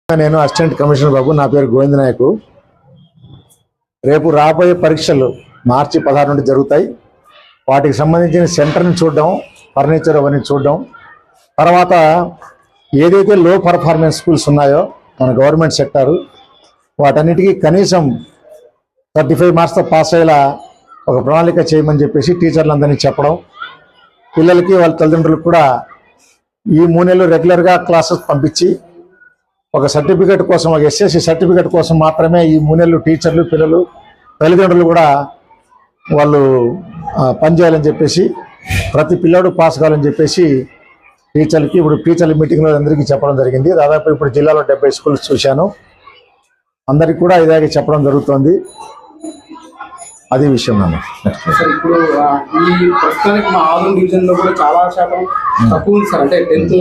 నేను assistant commissioner బాబు, నా పేరు గోవింద నాయకు. రేపు రాబోయే పరీక్షలు మార్చి 16 నుండి జరుగుతాయి. వాటికి సంబంధించిన సెంటర్ని చూడడం, ఫర్నిచర్ అవన్నీ చూడడం, తర్వాత ఏదైతే లో పర్ఫార్మెన్స్ స్కూల్స్ ఉన్నాయో మన గవర్నమెంట్ సెక్టారు వాటన్నిటికీ కనీసం 35 మార్క్స్తో పాస్ అయ్యేలా ఒక ప్రణాళిక చేయమని చెప్పేసి టీచర్లందరినీ చెప్పడం, పిల్లలకి వాళ్ళ తల్లిదండ్రులకు కూడా ఈ 3 నెలలు రెగ్యులర్గా క్లాసెస్ పంపించి ఒక సర్టిఫికేట్ కోసం, ఒక ఎస్ఎస్సి సర్టిఫికేట్ కోసం మాత్రమే ఈ 3 నెలలు టీచర్లు, పిల్లలు, తల్లిదండ్రులు కూడా వాళ్ళు పనిచేయాలని చెప్పేసి, ప్రతి పిల్లడు పాస్ కావాలని చెప్పేసి టీచర్లకి ఇప్పుడు టీచర్ల మీటింగ్లో అందరికీ చెప్పడం జరిగింది. దాదాపు ఇప్పుడు జిల్లాలో 70 స్కూల్స్ చూశాను. అందరికీ కూడా ఇలాగే చెప్పడం జరుగుతుంది. అది విషయం. నన్ను ఇప్పుడు ఈ ప్రస్తుతానికి మా ఆదరణ డివిజన్లో కూడా చాలా శాతం తక్కువ ఉంది సార్. అంటే 10th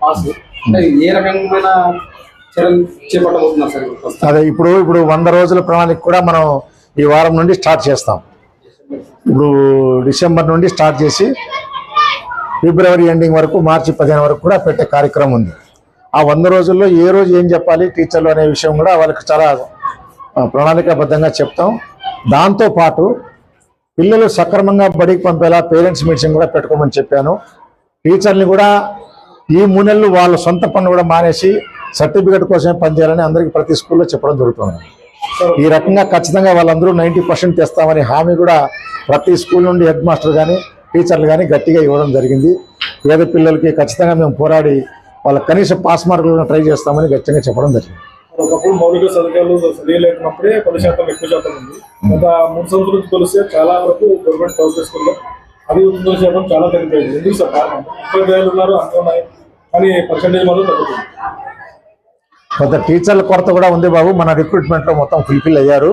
పాస్ ఏ రకమైన చర్యలు చేపట్టబోతున్నారు సార్? అదే ఇప్పుడు 100 రోజుల ప్రణాళిక కూడా మనం ఈ వారం నుండి స్టార్ట్ చేస్తాం. ఇప్పుడు డిసెంబర్ నుండి స్టార్ట్ చేసి ఫిబ్రవరి ఎండింగ్ వరకు, మార్చి 15 వరకు కూడా పెట్టే కార్యక్రమం ఉంది. ఆ 100 రోజుల్లో ఏ రోజు ఏం చెప్పాలి టీచర్లు అనే విషయం కూడా వాళ్ళకి చాలా ప్రణాళికాబద్ధంగా చెప్తాం. దాంతోపాటు పిల్లలు సక్రమంగా బడికి పంపేలా పేరెంట్స్ మీటింగ్ కూడా పెట్టుకోమని చెప్పాను. టీచర్ని కూడా ఈ 3 నెలలు వాళ్ళ సొంత పనులు కూడా మానేసి సర్టిఫికేట్ కోసమే పనిచేయాలని అందరికీ ప్రతి స్కూల్లో చెప్పడం జరుగుతుంది. ఈ రకంగా ఖచ్చితంగా వాళ్ళందరూ 90% తెస్తామని హామీ కూడా ప్రతి స్కూల్ నుండి హెడ్ మాస్టర్ కానీ, టీచర్లు కానీ గట్టిగా ఇవ్వడం జరిగింది. పేద పిల్లలకి ఖచ్చితంగా మేము పోరాడి వాళ్ళ కనీస పాస్ మార్కులను ట్రై చేస్తామని గట్టిగా చెప్పడం జరిగింది. ఒకప్పుడు మౌలిక సదుపాయాలు సరిలేకున్నప్పుడే 10% ఎక్కువ శాతం ఉంది. గత 3 సంవత్సరాల నుంచి కొలిస్తే చాలా వరకు గవర్నమెంట్ ప్రైవేట్ స్కూల్లో అది 9% చాలా తగ్గిపోయింది. ఎందుకు సార్ కారణం? 30,000 ఉన్నారు, అన్నీ ఉన్నాయి, కానీ పర్సెంటేజ్ మాత్రం తగ్గుతుంది. కొంత టీచర్ల కొరత కూడా ఉంది బాబు. మన రిక్రూట్మెంట్లో మొత్తం ఫుల్ఫిల్ అయ్యారు.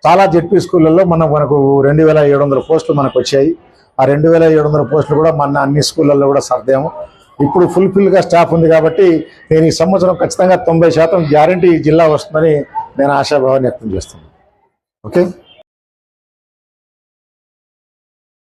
చాలా జెడ్పీ స్కూళ్ళల్లో మనకు 2,700 పోస్టులు మనకు వచ్చాయి. ఆ 2,700 పోస్టులు కూడా మన అన్ని స్కూళ్ళల్లో కూడా సర్దాము. ఇప్పుడు ఫుల్ఫిల్గా స్టాఫ్ ఉంది కాబట్టి నేను ఈ సంవత్సరం ఖచ్చితంగా 90% గ్యారంటీ జిల్లా వస్తుందని నేను ఆశాభావాన్ని వ్యక్తం చేస్తున్నాను. ఓకే.